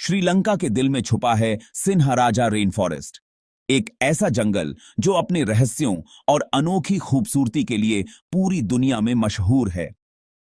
श्रीलंका के दिल में छुपा है सिन्हाराजा रेन फॉरेस्ट। एक ऐसा जंगल जो अपने रहस्यों और अनोखी खूबसूरती के लिए पूरी दुनिया में मशहूर है।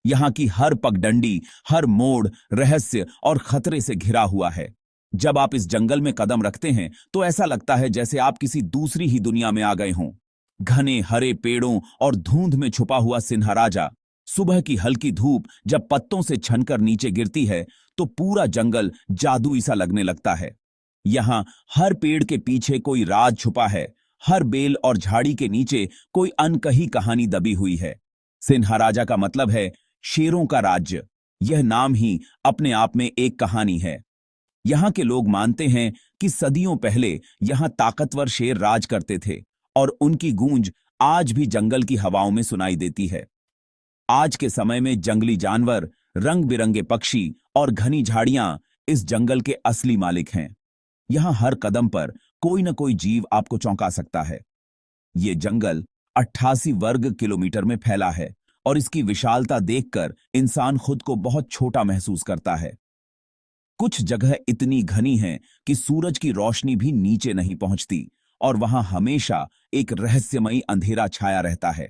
यहाँ की हर पगडंडी, हर मोड़ रहस्य और खतरे से घिरा हुआ है। जब आप इस जंगल में कदम रखते हैं तो ऐसा लगता है जैसे आप किसी दूसरी ही दुनिया में आ गए हों। घने हरे पेड़ों और धुंध में छुपा हुआ सिन्हाराजा, सुबह की हल्की धूप जब पत्तों से छनकर नीचे गिरती है तो पूरा जंगल जादुई सा लगने लगता है। यहाँ हर पेड़ के पीछे कोई राज छुपा है, हर बेल और झाड़ी के नीचे कोई अनकही कहानी दबी हुई है। सिन्हाराजा का मतलब है शेरों का राज्य। यह नाम ही अपने आप में एक कहानी है। यहाँ के लोग मानते हैं कि सदियों पहले यहाँ ताकतवर शेर राज करते थे और उनकी गूंज आज भी जंगल की हवाओं में सुनाई देती है। आज के समय में जंगली जानवर, रंग बिरंगे पक्षी और घनी झाड़ियां इस जंगल के असली मालिक हैं। यहाँ हर कदम पर कोई न कोई जीव आपको चौंका सकता है। ये जंगल 88 वर्ग किलोमीटर में फैला है और इसकी विशालता देखकर इंसान खुद को बहुत छोटा महसूस करता है। कुछ जगह इतनी घनी हैं कि सूरज की रोशनी भी नीचे नहीं पहुंचती और वहां हमेशा एक रहस्यमयी अंधेरा छाया रहता है।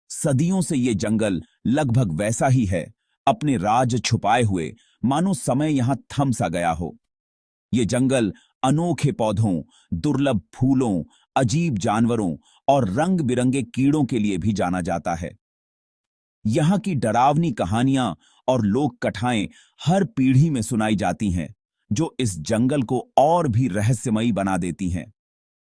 सदियों से ये जंगल लगभग वैसा ही है, अपने राज छुपाए हुए, मानो समय यहां थम सा गया हो। ये जंगल अनोखे पौधों, दुर्लभ फूलों, अजीब जानवरों और रंग बिरंगे कीड़ों के लिए भी जाना जाता है। यहाँ की डरावनी कहानियां और लोक कथाएं हर पीढ़ी में सुनाई जाती हैं, जो इस जंगल को और भी रहस्यमयी बना देती हैं।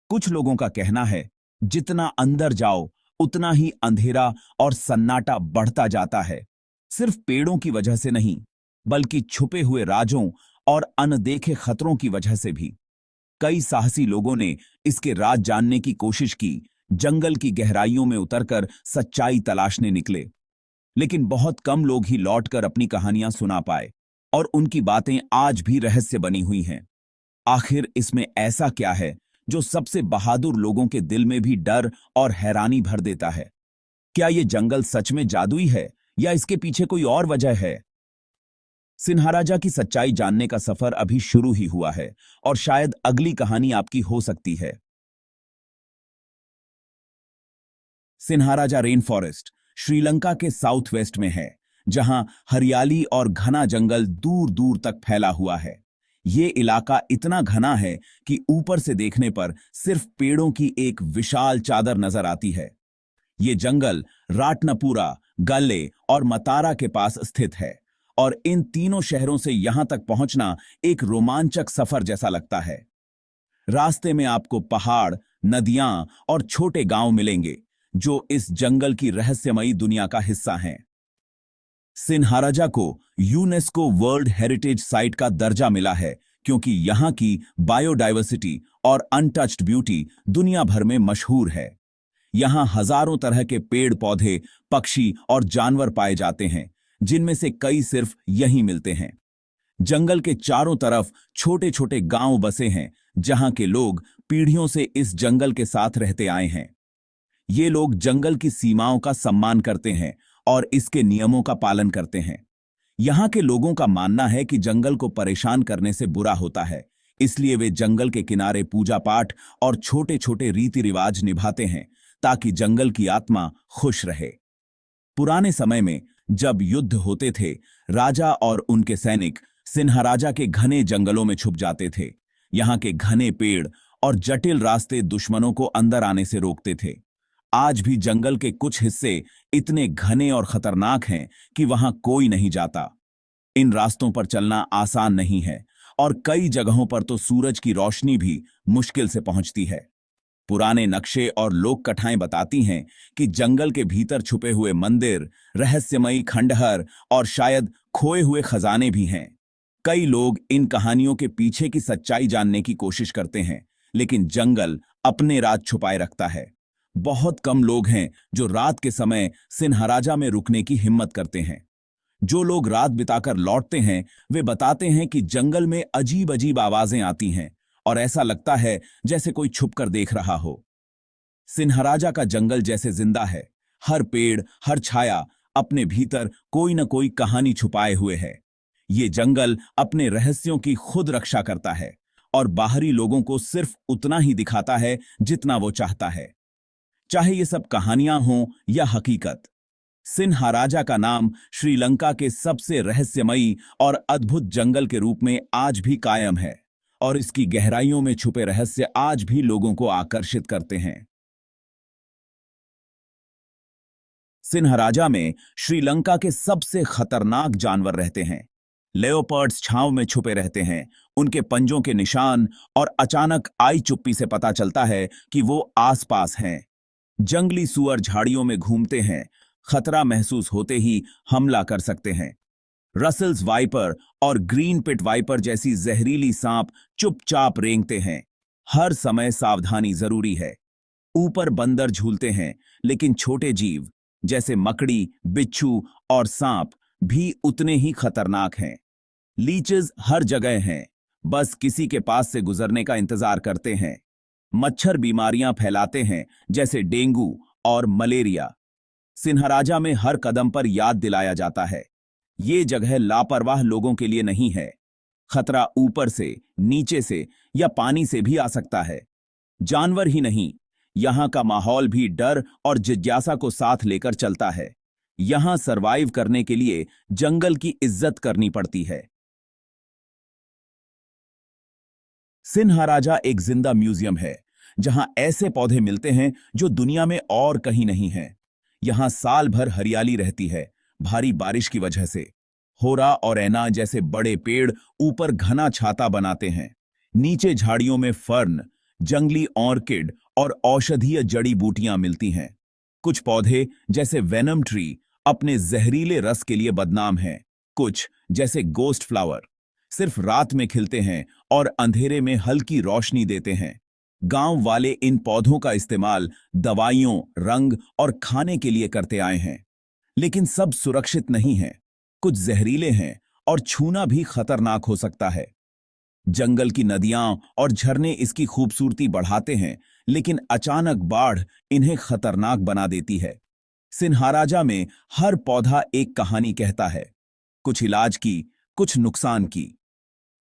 कुछ लोगों का कहना है, जितना अंदर जाओ उतना ही अंधेरा और सन्नाटा बढ़ता जाता है। सिर्फ पेड़ों की वजह से नहीं, बल्कि छुपे हुए राजों और अनदेखे खतरों की वजह से भी। कई साहसी लोगों ने इसके राज जानने की कोशिश की, जंगल की गहराइयों में उतरकर सच्चाई तलाशने निकले। लेकिन बहुत कम लोग ही लौटकर अपनी कहानियां सुना पाए और उनकी बातें आज भी रहस्य बनी हुई हैं। आखिर इसमें ऐसा क्या है जो सबसे बहादुर लोगों के दिल में भी डर और हैरानी भर देता है? क्या यह जंगल सच में जादुई है या इसके पीछे कोई और वजह है? सिन्हाराजा की सच्चाई जानने का सफर अभी शुरू ही हुआ है और शायद अगली कहानी आपकी हो सकती है। सिन्हाराजा रेन फॉरेस्ट श्रीलंका के साउथ वेस्ट में है, जहां हरियाली और घना जंगल दूर दूर तक फैला हुआ है। ये इलाका इतना घना है कि ऊपर से देखने पर सिर्फ पेड़ों की एक विशाल चादर नजर आती है। ये जंगल राटनापुरा, गल्ले और मतारा के पास स्थित है और इन तीनों शहरों से यहां तक पहुंचना एक रोमांचक सफर जैसा लगता है। रास्ते में आपको पहाड़, नदियां और छोटे गांव मिलेंगे जो इस जंगल की रहस्यमयी दुनिया का हिस्सा हैं। सिन्हाराजा को यूनेस्को वर्ल्ड हेरिटेज साइट का दर्जा मिला है क्योंकि यहाँ की बायोडायवर्सिटी और अनटच्ड ब्यूटी दुनिया भर में मशहूर है। यहाँ हजारों तरह के पेड़ पौधे, पक्षी और जानवर पाए जाते हैं, जिनमें से कई सिर्फ यहीं मिलते हैं। जंगल के चारों तरफ छोटे छोटे गांव बसे हैं, जहां के लोग पीढ़ियों से इस जंगल के साथ रहते आए हैं। ये लोग जंगल की सीमाओं का सम्मान करते हैं और इसके नियमों का पालन करते हैं। यहाँ के लोगों का मानना है कि जंगल को परेशान करने से बुरा होता है, इसलिए वे जंगल के किनारे पूजा पाठ और छोटे छोटे रीति रिवाज निभाते हैं ताकि जंगल की आत्मा खुश रहे। पुराने समय में जब युद्ध होते थे, राजा और उनके सैनिक सिन्हाराजा के घने जंगलों में छुप जाते थे। यहाँ के घने पेड़ और जटिल रास्ते दुश्मनों को अंदर आने से रोकते थे। आज भी जंगल के कुछ हिस्से इतने घने और खतरनाक हैं कि वहां कोई नहीं जाता। इन रास्तों पर चलना आसान नहीं है और कई जगहों पर तो सूरज की रोशनी भी मुश्किल से पहुंचती है। पुराने नक्शे और लोक कथाएं बताती हैं कि जंगल के भीतर छुपे हुए मंदिर, रहस्यमयी खंडहर और शायद खोए हुए खजाने भी हैं। कई लोग इन कहानियों के पीछे की सच्चाई जानने की कोशिश करते हैं, लेकिन जंगल अपने राज छुपाए रखता है। बहुत कम लोग हैं जो रात के समय सिन्हाराजा में रुकने की हिम्मत करते हैं। जो लोग रात बिताकर लौटते हैं, वे बताते हैं कि जंगल में अजीब अजीब आवाजें आती हैं और ऐसा लगता है जैसे कोई छुपकर देख रहा हो। सिन्हाराजा का जंगल जैसे जिंदा है। हर पेड़, हर छाया अपने भीतर कोई न कोई कहानी छुपाए हुए है। ये जंगल अपने रहस्यों की खुद रक्षा करता है और बाहरी लोगों को सिर्फ उतना ही दिखाता है जितना वो चाहता है, चाहे ये सब कहानियां हों या हकीकत। सिन्हाराजा का नाम श्रीलंका के सबसे रहस्यमयी और अद्भुत जंगल के रूप में आज भी कायम है और इसकी गहराइयों में छुपे रहस्य आज भी लोगों को आकर्षित करते हैं। सिन्हाराजा में श्रीलंका के सबसे खतरनाक जानवर रहते हैं। लेओपर्ड्स छांव में छुपे रहते हैं, उनके पंजों के निशान और अचानक आई चुप्पी से पता चलता है कि वो आसपास हैं। जंगली सुअर झाड़ियों में घूमते हैं, खतरा महसूस होते ही हमला कर सकते हैं। रसल्स वाइपर और ग्रीन पिट वाइपर जैसी जहरीली सांप चुपचाप रेंगते हैं। हर समय सावधानी जरूरी है। ऊपर बंदर झूलते हैं, लेकिन छोटे जीव जैसे मकड़ी, बिच्छू और सांप भी उतने ही खतरनाक हैं। लीचेस हर जगह हैं, बस किसी के पास से गुजरने का इंतजार करते हैं। मच्छर बीमारियां फैलाते हैं, जैसे डेंगू और मलेरिया। सिन्हाराजा में हर कदम पर याद दिलाया जाता है, ये जगह लापरवाह लोगों के लिए नहीं है। खतरा ऊपर से, नीचे से या पानी से भी आ सकता है। जानवर ही नहीं, यहां का माहौल भी डर और जिज्ञासा को साथ लेकर चलता है। यहां सरवाइव करने के लिए जंगल की इज्जत करनी पड़ती है। सिन्हाराजा एक जिंदा म्यूजियम है, जहां ऐसे पौधे मिलते हैं जो दुनिया में और कहीं नहीं हैं। यहां साल भर हरियाली रहती है, भारी बारिश की वजह से। होरा और एना जैसे बड़े पेड़ ऊपर घना छाता बनाते हैं। नीचे झाड़ियों में फर्न, जंगली ऑर्किड और औषधीय जड़ी बूटियां मिलती हैं। कुछ पौधे जैसे वेनम ट्री अपने जहरीले रस के लिए बदनाम हैं। कुछ जैसे गोस्ट फ्लावर सिर्फ रात में खिलते हैं और अंधेरे में हल्की रोशनी देते हैं। गांव वाले इन पौधों का इस्तेमाल दवाइयों, रंग और खाने के लिए करते आए हैं। लेकिन सब सुरक्षित नहीं है, कुछ जहरीले हैं और छूना भी खतरनाक हो सकता है। जंगल की नदियां और झरने इसकी खूबसूरती बढ़ाते हैं, लेकिन अचानक बाढ़ इन्हें खतरनाक बना देती है। सिन्हाराजा में हर पौधा एक कहानी कहता है, कुछ इलाज की, कुछ नुकसान की।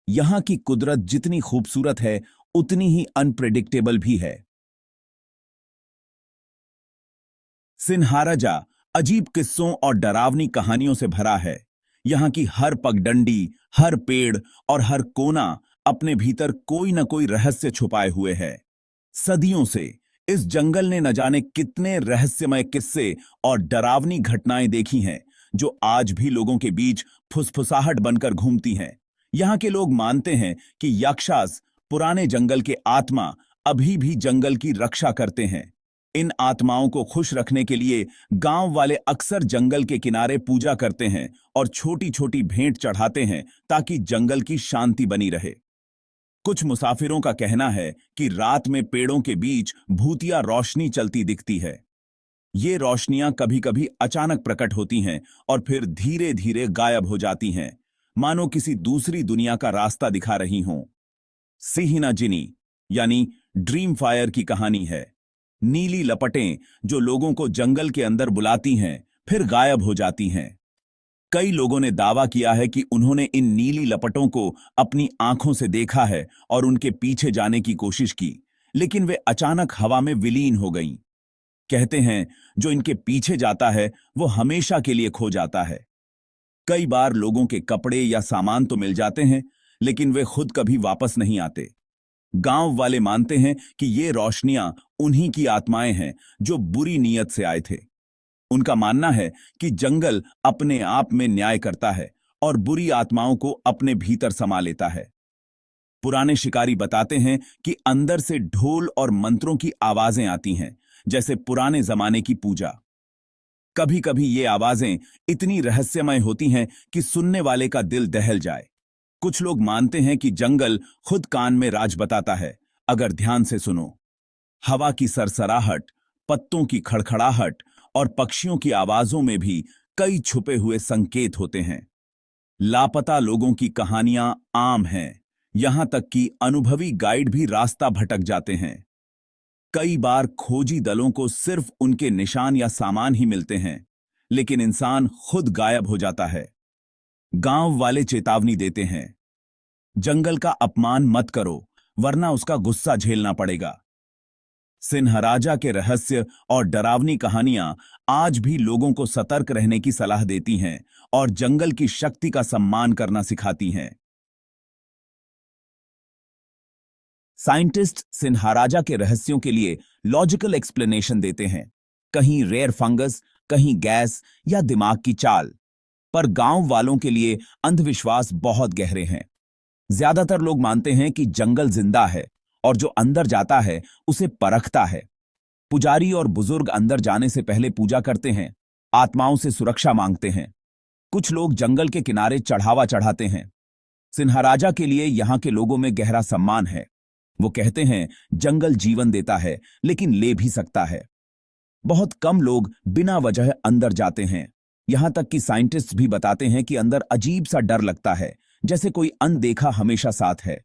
यहां की कुदरत जितनी खूबसूरत है, उतनी ही अनप्रेडिक्टेबल भी है। सिन्हाराजा अजीब किस्सों और डरावनी कहानियों से भरा है। यहां की हर पगडंडी, हर पेड़ और हर कोना अपने भीतर कोई न कोई रहस्य छुपाए हुए है। सदियों से इस जंगल ने न जाने कितने रहस्यमय किस्से और डरावनी घटनाएं देखी हैं, जो आज भी लोगों के बीच फुसफुसाहट बनकर घूमती हैं। यहाँ के लोग मानते हैं कि यक्षास, पुराने जंगल के आत्मा, अभी भी जंगल की रक्षा करते हैं। इन आत्माओं को खुश रखने के लिए गांव वाले अक्सर जंगल के किनारे पूजा करते हैं और छोटी छोटी भेंट चढ़ाते हैं, ताकि जंगल की शांति बनी रहे। कुछ मुसाफिरों का कहना है कि रात में पेड़ों के बीच भूतिया रोशनी चलती दिखती है। ये रोशनियां कभी कभी अचानक प्रकट होती हैं और फिर धीरे धीरे गायब हो जाती हैं, मानो किसी दूसरी दुनिया का रास्ता दिखा रही हों। सिहिना जिनी यानी ड्रीम फायर की कहानी है। नीली लपटें जो लोगों को जंगल के अंदर बुलाती हैं, फिर गायब हो जाती हैं। कई लोगों ने दावा किया है कि उन्होंने इन नीली लपटों को अपनी आंखों से देखा है और उनके पीछे जाने की कोशिश की, लेकिन वे अचानक हवा में विलीन हो गईं। कहते हैं, जो इनके पीछे जाता है वो हमेशा के लिए खो जाता है। कई बार लोगों के कपड़े या सामान तो मिल जाते हैं, लेकिन वे खुद कभी वापस नहीं आते। गांव वाले मानते हैं कि ये रोशनियां उन्हीं की आत्माएं हैं जो बुरी नीयत से आए थे। उनका मानना है कि जंगल अपने आप में न्याय करता है और बुरी आत्माओं को अपने भीतर समा लेता है। पुराने शिकारी बताते हैं कि अंदर से ढोल और मंत्रों की आवाजें आती हैं, जैसे पुराने जमाने की पूजा। कभी कभी ये आवाजें इतनी रहस्यमय होती हैं कि सुनने वाले का दिल दहल जाए। कुछ लोग मानते हैं कि जंगल खुद कान में राज बताता है, अगर ध्यान से सुनो। हवा की सरसराहट, पत्तों की खड़खड़ाहट और पक्षियों की आवाजों में भी कई छुपे हुए संकेत होते हैं। लापता लोगों की कहानियां आम हैं, यहां तक कि अनुभवी गाइड भी रास्ता भटक जाते हैं। कई बार खोजी दलों को सिर्फ उनके निशान या सामान ही मिलते हैं, लेकिन इंसान खुद गायब हो जाता है। गांव वाले चेतावनी देते हैं, जंगल का अपमान मत करो वरना उसका गुस्सा झेलना पड़ेगा। सिन्हराजा के रहस्य और डरावनी कहानियां आज भी लोगों को सतर्क रहने की सलाह देती हैं और जंगल की शक्ति का सम्मान करना सिखाती हैं। साइंटिस्ट सिन्हाराजा के रहस्यों के लिए लॉजिकल एक्सप्लेनेशन देते हैं, कहीं रेयर फंगस, कहीं गैस या दिमाग की चाल। पर गांव वालों के लिए अंधविश्वास बहुत गहरे हैं। ज्यादातर लोग मानते हैं कि जंगल जिंदा है और जो अंदर जाता है उसे परखता है। पुजारी और बुजुर्ग अंदर जाने से पहले पूजा करते हैं, आत्माओं से सुरक्षा मांगते हैं। कुछ लोग जंगल के किनारे चढ़ावा चढ़ाते हैं। सिन्हाराजा के लिए यहां के लोगों में गहरा सम्मान है। वो कहते हैं जंगल जीवन देता है लेकिन ले भी सकता है। बहुत कम लोग बिना वजह अंदर जाते हैं। यहां तक कि साइंटिस्ट भी बताते हैं कि अंदर अजीब सा डर लगता है, जैसे कोई अनदेखा हमेशा साथ है।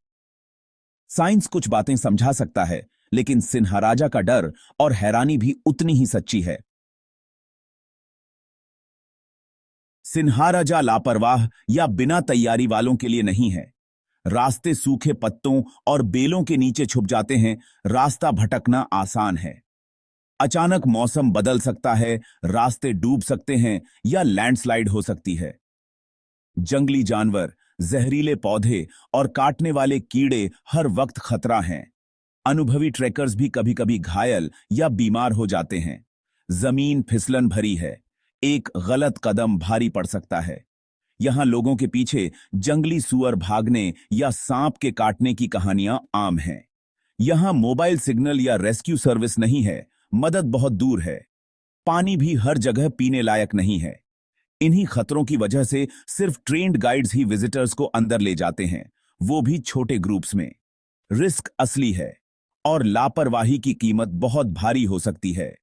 साइंस कुछ बातें समझा सकता है, लेकिन सिन्हाराजा का डर और हैरानी भी उतनी ही सच्ची है। सिन्हाराजा लापरवाह या बिना तैयारी वालों के लिए नहीं है। रास्ते सूखे पत्तों और बेलों के नीचे छुप जाते हैं, रास्ता भटकना आसान है। अचानक मौसम बदल सकता है, रास्ते डूब सकते हैं या लैंडस्लाइड हो सकती है। जंगली जानवर, जहरीले पौधे और काटने वाले कीड़े हर वक्त खतरा हैं। अनुभवी ट्रेकर्स भी कभी-कभी घायल या बीमार हो जाते हैं। जमीन फिसलन भरी है, एक गलत कदम भारी पड़ सकता है। यहां लोगों के पीछे जंगली सुअर भागने या सांप के काटने की कहानियां आम हैं। यहां मोबाइल सिग्नल या रेस्क्यू सर्विस नहीं है, मदद बहुत दूर है। पानी भी हर जगह पीने लायक नहीं है। इन्हीं खतरों की वजह से सिर्फ ट्रेन्ड गाइड्स ही विजिटर्स को अंदर ले जाते हैं, वो भी छोटे ग्रुप्स में। रिस्क असली है और लापरवाही की कीमत बहुत भारी हो सकती है।